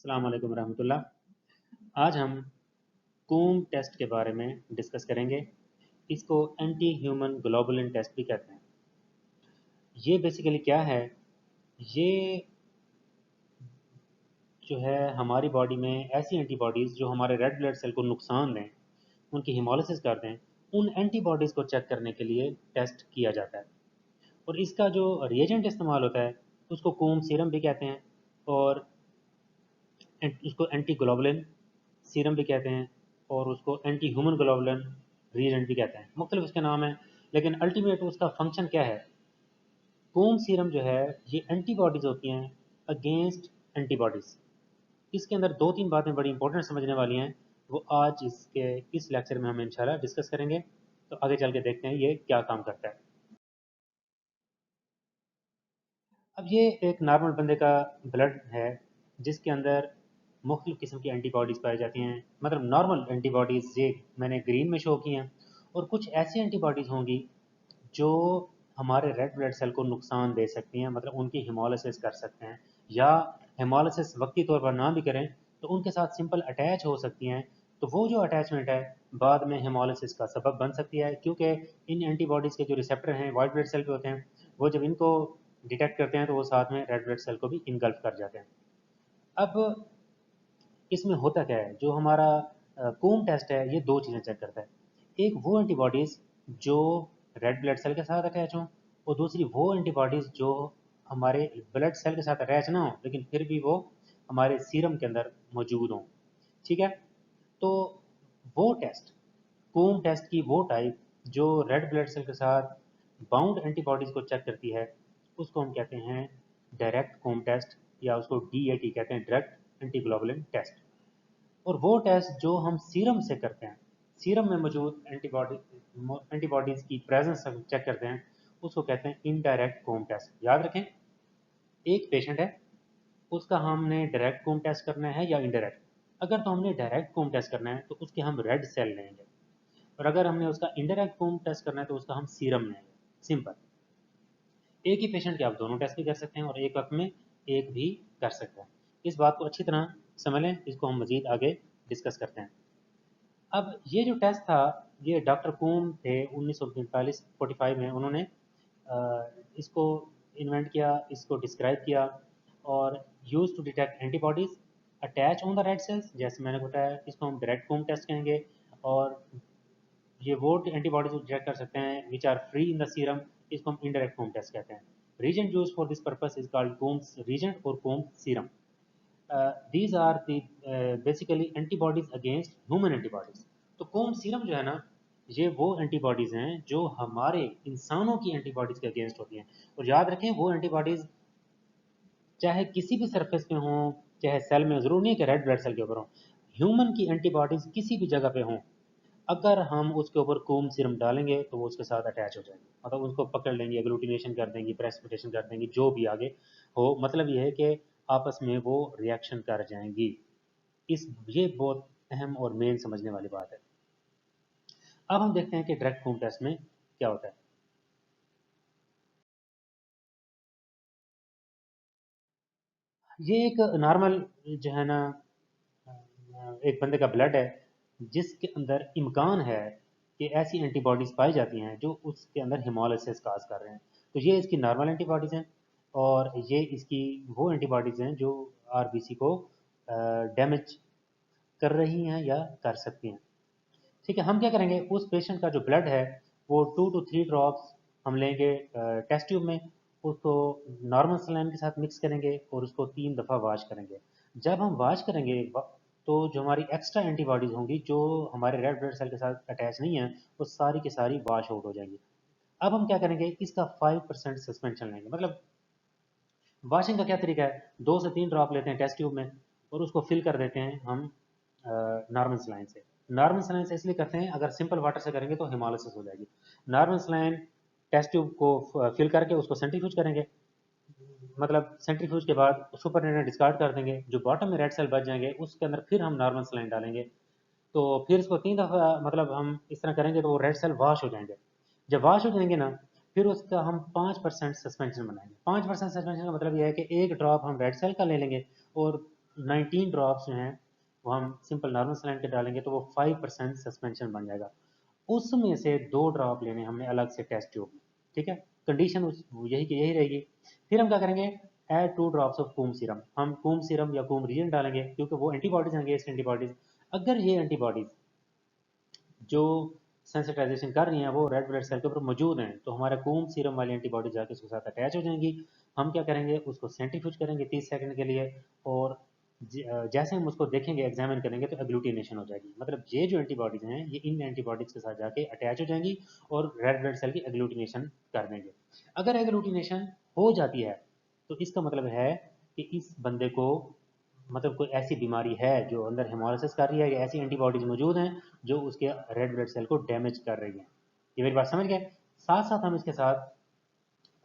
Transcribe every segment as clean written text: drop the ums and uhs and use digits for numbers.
अस्सलाम वालेकुम रहमतुल्लाह। आज हम कूम टेस्ट के बारे में डिस्कस करेंगे। इसको एंटी ह्यूमन ग्लोबुलिन टेस्ट भी कहते हैं। ये बेसिकली क्या है? ये जो है हमारी बॉडी में ऐसी एंटीबॉडीज़ जो हमारे रेड ब्लड सेल को नुकसान दें, उनकी हिमोलिसिस कर दें, उन एंटीबॉडीज़ को चेक करने के लिए टेस्ट किया जाता है। और इसका जो रिएजेंट इस्तेमाल होता है उसको कूम सीरम भी कहते हैं, और उसको एंटी ग्लोबुलिन सीरम भी कहते हैं, और उसको एंटी ह्यूमन ग्लोबुलिन रीजेंट भी कहते हैं। मुख्तलिफ उसके नाम हैं, लेकिन अल्टीमेट उसका फंक्शन क्या है? कूम सीरम जो है ये एंटीबॉडीज़ होती हैं अगेंस्ट एंटीबॉडीज़। इसके अंदर दो तीन बातें बड़ी इंपॉर्टेंट समझने वाली हैं, वो आज इस लेक्चर में हम इंशाल्लाह डिस्कस करेंगे। तो आगे चल के देखते हैं ये क्या काम करता है। अब ये एक नॉर्मल बंदे का ब्लड है जिसके अंदर मुख्तलिफ़ किस्म की एंटीबॉडीज़ पाई जाती हैं। मतलब नॉर्मल एंटीबॉडीज़ ये मैंने ग्रीन में शो की हैं, और कुछ ऐसी एंटीबॉडीज़ होंगी जो हमारे रेड ब्लड सेल को नुकसान दे सकती हैं, मतलब उनकी हिमोलिसिस कर सकते हैं, या हिमोलिसिस वक्ती तौर पर ना भी करें तो उनके साथ सिंपल अटैच हो सकती हैं। तो वो जो अटैचमेंट है बाद में हिमोलिसिस का सबब बन सकती है, क्योंकि इन एंटीबॉडीज़ के जो रिसेप्टर हैं वाइट ब्लड सेल पे होते हैं, वो जब इनको डिटेक्ट करते हैं तो वो साथ में रेड ब्लड सेल को भी इनगल्फ कर जाते हैं। अब इसमें होता क्या है? जो हमारा कूम टेस्ट है ये दो चीज़ें चेक करता है। एक वो एंटीबॉडीज़ जो रेड ब्लड सेल के साथ अटैच हों, और दूसरी वो एंटीबॉडीज़ जो हमारे ब्लड सेल के साथ अटैच ना हो लेकिन फिर भी वो हमारे सीरम के अंदर मौजूद हों। ठीक है? तो वो टेस्ट, कूम टेस्ट की वो टाइप जो रेड ब्लड सेल के साथ बाउंड एंटीबॉडीज़ को चेक करती है, उसको हम कहते हैं डायरेक्ट कूम टेस्ट, या उसको डीएटी कहते हैं, डायरेक्ट एंटीग्लोबुलिन टेस्ट। और वो टेस्ट जो हम सीरम से करते हैं, सीरम में मौजूद एंटीबॉडीज़ की प्रेजेंस चेक करते हैं, उसको कहते हैं इनडायरेक्ट कूम टेस्ट। याद रखें, एक पेशेंट है, उसका हमने डायरेक्ट कूम टेस्ट करना है या इनडायरेक्ट। अगर तो हमने डायरेक्ट कूम टेस्ट करना है तो उसके हम रेड सेल लेंगे, और अगर हमने उसका इनडायरेक्ट कूम टेस्ट करना है तो उसका हम सीरम लेंगे। सिंपल। एक ही पेशेंट के आप दोनों टेस्ट भी कर सकते हैं और एक वक्त में एक भी कर सकते हैं। इस बात को अच्छी तरह समझ लें, इसको हम मज़ीद आगे डिस्कस करते हैं। अब ये जो टेस्ट था, ये डॉक्टर कूम थे 1945 में, उन्होंने इसको इन्वेंट किया, इसको डिस्क्राइब किया, और use to detect antibodies attach on the red cells. जैसे मैंने बताया, इसको हम डायरेक्ट कूम टेस्ट कहेंगे। और ये वो एंटीबॉडीज को डिटेक्ट कर सकते हैं which are free in the serum, इसको हम इनडायरेक्ट कूम टेस्ट कहते हैं। Reagent use for this purpose is called Coombs reagent और Coombs serum. These are the basically antibodies against human antibodies. तो कूम सीरम जो है ना, ये वो एंटीबॉडीज़ हैं जो हमारे इंसानों की एंटीबॉडीज़ के अगेंस्ट होती हैं। और याद रखें, वो एंटीबॉडीज़ चाहे किसी भी सरफेस पे हों, चाहे सेल में, ज़रूर नहीं है कि रेड ब्लड सेल के ऊपर हों, ह्यूमन की एंटीबॉडीज़ किसी भी जगह पे हों, अगर हम उसके ऊपर कोम सीरम डालेंगे तो वो उसके साथ अटैच हो जाएंगे, मतलब उसको पकड़ लेंगी, एग्लूटिनेशन कर देंगी, प्रेसिपिटेशन कर देंगी, जो भी आगे हो। मतलब ये है कि आपस में वो रिएक्शन कर जाएंगी। ये बहुत अहम और मेन समझने वाली बात है। अब हम देखते हैं कि डायरेक्ट कोम टेस्ट में क्या होता है। ये एक नॉर्मल जो है ना, एक बंदे का ब्लड है जिसके अंदर इम्कान है कि ऐसी एंटीबॉडीज़ पाई जाती हैं जो उसके अंदर हिमोलिसिस काज कर रहे हैं। तो ये इसकी नॉर्मल एंटीबॉडीज़ हैं, और ये इसकी वो एंटीबॉडीज़ हैं जो आरबीसी को डैमेज कर रही हैं या कर सकती हैं। ठीक है, हम क्या करेंगे, उस पेशेंट का जो ब्लड है वो 2 to 3 ड्रॉप्स हम लेंगे टेस्ट ट्यूब में, उसको नॉर्मल सलाइन के साथ मिक्स करेंगे और उसको 3 दफ़ा वाश करेंगे। जब हम वाश करेंगे तो जो हमारी एक्स्ट्रा एंटीबॉडीज़ होंगी जो हमारे रेड ब्लड सेल के साथ अटैच नहीं है, वो सारी की सारी वाश आउट हो जाएंगी। अब हम क्या करेंगे, इसका 5% सस्पेंशन लेंगे। मतलब वॉशिंग का क्या तरीका है, 2 से 3 ड्रॉप लेते हैं टेस्ट ट्यूब में और उसको फिल कर देते हैं हम नॉर्मल सलाइन से। नॉर्मल सलाइन से इसलिए करते हैं, अगर सिंपल वाटर से करेंगे तो हिमोलिसिस हो जाएगी। नॉर्मल सलाइन टेस्ट ट्यूब को फिल करके उसको सेंट्रीफ्यूज करेंगे, मतलब सेंट्रीफ्यूज के बाद सुपरनेटेड डिस्कार्ड कर देंगे, जो बॉटम में रेड सेल बच जाएंगे उसके अंदर फिर हम नॉर्मल सलाइन डालेंगे। तो फिर इसको 3 दफ़ा मतलब हम इस तरह करेंगे तो वो रेड सेल वॉश हो जाएंगे। जब वॉश हो जाएंगे ना, फिर उसका हम 5% सस्पेंशन बनाएंगे। 5% सस्पेंशन का मतलब यह है कि 1 ड्रॉप हम रेड सेल का ले लेंगे और 19 ड्रॉप्स जो हैं वो हम सिंपल नॉर्मल सलाइन के डालेंगे तो वो 5% सस्पेंशन बन जाएगा। उसमें से 2 ड्रॉप लेने हमने अलग से टेस्ट ट्यूब में, ठीक है। कंडीशन यही की यही रहेगी। फिर हम क्या करेंगे, add 2 drops of Kumbh serum. हम कूम सीरम या कूम रीजन डालेंगे क्योंकि वो एंटीबॉडीज हैं, अगेंस्ट एंटीबॉडीज। अगर ये एंटीबॉडीज जो सेंसिटाइजेशन कर रही हैं वो रेड ब्लड सेल के ऊपर मौजूद हैं तो हमारे कूम सीरम वाली एंटीबॉडी जाके उसके साथ अटैच हो जाएंगी। हम क्या करेंगे, उसको सेंट्रीफ्यूज करेंगे 30 सेकंड के लिए, और जैसे हम उसको देखेंगे, एग्जामिन करेंगे तो एग्लूटिनेशन हो जाएगी। मतलब ये जो एंटीबॉडीज हैं ये इन एंटीबॉडीज के साथ जाके अटैच हो जाएंगी और रेड ब्लड सेल की एग्लूटिनेशन कर देंगे। अगर एग्लूटिनेशन हो जाती है तो इसका मतलब है कि इस बंदे को मतलब कोई ऐसी बीमारी है जो अंदर हेमोलिसिस कर रही है, या ऐसी एंटीबॉडीज मौजूद हैं जो उसके रेड ब्लड सेल को डैमेज कर रही हैं। ये मेरी बात समझ गए। साथ साथ हम इसके साथ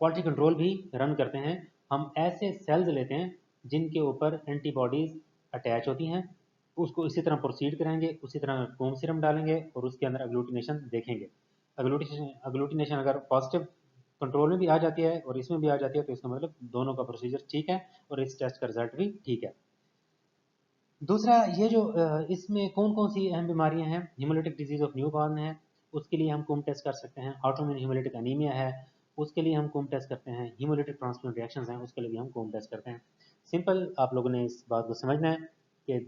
क्वालिटी कंट्रोल भी रन करते हैं। हम ऐसे सेल्स लेते हैं जिनके ऊपर एंटीबॉडीज अटैच होती हैं, उसको इसी तरह प्रोसीड करेंगे, उसी तरह कोम सीरम डालेंगे और उसके अंदर अग्लूटिनेशन देखेंगे। अग्लूटिनेशन अगर पॉजिटिव कंट्रोल में भी आ जाती है और इसमें भी आ जाती है तो इसका मतलब दोनों का प्रोसीजर ठीक है और इस टेस्ट का रिजल्ट भी ठीक है। दूसरा ये जो इसमें कौन कौन सी अहम बीमारियां हैं, haemolytic disease of new born है, उसके लिए हम कुम टेस्ट कर सकते हैं। ऑटोइम्यून हीमोलिटिक एनीमिया है, उसके लिए हम कुम टेस्ट करते हैं। हीमोलिटिक ट्रांसप्लांट रिएक्शंस हैं, उसके लिए भी हम कुम टेस्ट करते हैं। सिंपल आप लोगों ने इस बात को समझना है कि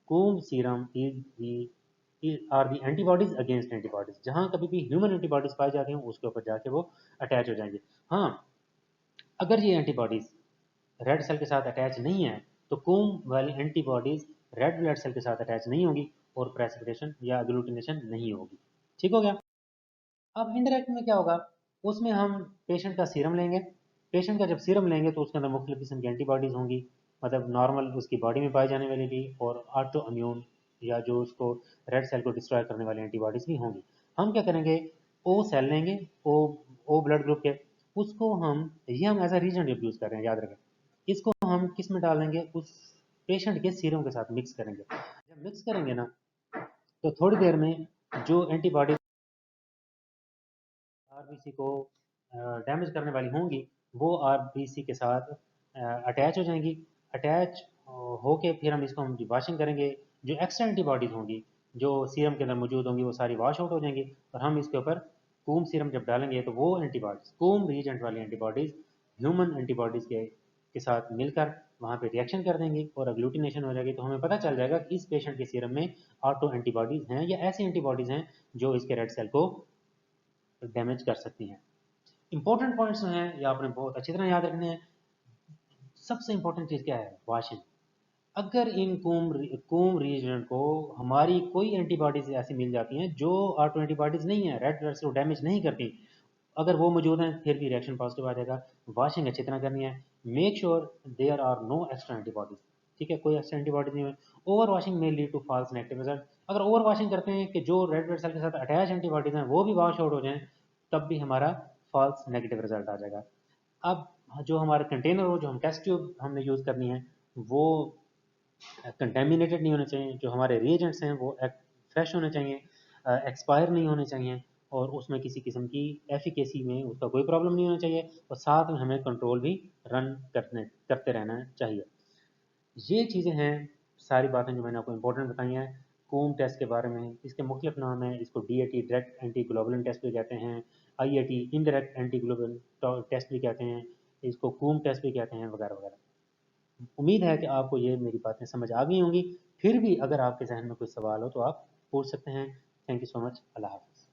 Coombs serum is the are the antibodies against antibodies. जहाँ कभी भी ह्यूमन एंटीबॉडीज पाई जाती हैं उसके ऊपर जाके वो अटैच हो जाएंगे। हाँ, अगर ये एंटीबॉडीज रेड सेल के साथ अटैच नहीं है तो कोम वाली एंटीबॉडीज रेड ब्लड सेल के साथ अटैच नहीं होगी और प्रेसिपिटेशन या एग्लूटिनेशन नहीं होगी। ठीक हो गया। अब इनडायरेक्ट में क्या होगा, उसमें हम पेशेंट का सीरम लेंगे। पेशेंट का जब सीरम लेंगे तो उसके अंदर मुख्तलिफ किस्म की एंटीबॉडीज होंगी, मतलब नॉर्मल उसकी बॉडी में पाई जाने वाली भी, और ऑटो इम्यून या जो उसको रेड सेल को डिस्ट्रॉय करने वाली एंटीबॉडीज भी होंगी। हम क्या करेंगे, ओ सेल लेंगे, ओ ब्लड ग्रुप के, उसको हम, ये हम एज अ रीजन यूज कर रहे हैं, याद रखें। इसको हम किस में डालेंगे, उस पेशेंट के सीरम के साथ मिक्स करेंगे। जब मिक्स करेंगे ना तो थोड़ी देर में जो एंटीबॉडी आरबीसी को डैमेज करने वाली होंगी वो आरबीसी के साथ अटैच हो जाएंगी। अटैच होके फिर हम इसको हम वाशिंग करेंगे। जो एक्स्ट्रा एंटीबॉडीज होंगी जो सीरम के अंदर मौजूद होंगी वो सारी वॉश आउट हो जाएंगी, और हम इसके ऊपर कूम सीरम जब डालेंगे तो वो एंटीबॉडीज, कूम रीजेंट वाली एंटीबॉडीज ह्यूमन एंटीबॉडीज के साथ मिलकर वहाँ पे रिएक्शन कर देंगी और अग्लूटिनेशन हो जाएगी। तो हमें पता चल जाएगा कि इस पेशेंट के सीरम में ऑटो एंटीबॉडीज हैं या ऐसी एंटीबॉडीज हैं जो इसके रेड सेल को डैमेज कर सकती हैं। इंपॉर्टेंट पॉइंट्स हैं ये आपने बहुत अच्छी तरह याद रखने हैं। सबसे इंपॉर्टेंट चीज़ क्या है, वाशिंग। अगर इन कोम रीजन को हमारी कोई एंटीबॉडीज ऐसी मिल जाती हैं जो ऑटो एंटीबॉडीज नहीं है, रेड ब्लड सेल डैमेज नहीं करती, अगर वो मौजूद हैं फिर भी रिएक्शन पॉजिटिव आ जाएगा। वाशिंग अच्छी तरह करनी है। Make sure there are no extra antibodies, ठीक है, कोई एक्स्ट्रा एंटीबॉडीज नहीं है। ओवर वाशिंग में lead to false negative result. अगर ओवर वाशिंग करते हैं कि जो रेड ब्लड सेल के साथ अटैच एंटीबॉडीज हैं वो भी वॉश आउट हो जाएं, तब भी हमारा फॉल्स नेगेटिव रिजल्ट आ जाएगा। अब जो हमारे कंटेनर हो, जो हम टेस्ट ट्यूब हमने यूज़ करनी है, वो कंटेमिनेटेड नहीं होने चाहिए। जो हमारे रिएजेंट्स हैं वो फ्रेश होने चाहिए, एक्सपायर नहीं होने चाहिए, और उसमें किसी किस्म की एफिकेसी में उसका कोई प्रॉब्लम नहीं होना चाहिए, और साथ में हमें कंट्रोल भी रन करते रहना चाहिए। ये चीज़ें हैं, सारी बातें जो मैंने आपको इंपॉर्टेंट बताई हैं कूम टेस्ट के बारे में। इसके मुख्तलिफ नाम हैं, इसको DAT direct anti globulin test भी कहते हैं, IAT indirect anti globulin test भी कहते हैं, इसको कूम टेस्ट भी कहते हैं, वगैरह वगैरह। उम्मीद है कि आपको ये मेरी बातें समझ आ गई होंगी। फिर भी अगर आपके जहन में कोई सवाल हो तो आप पूछ सकते हैं। Thank you so much. अल्लाह हाफ़िज़।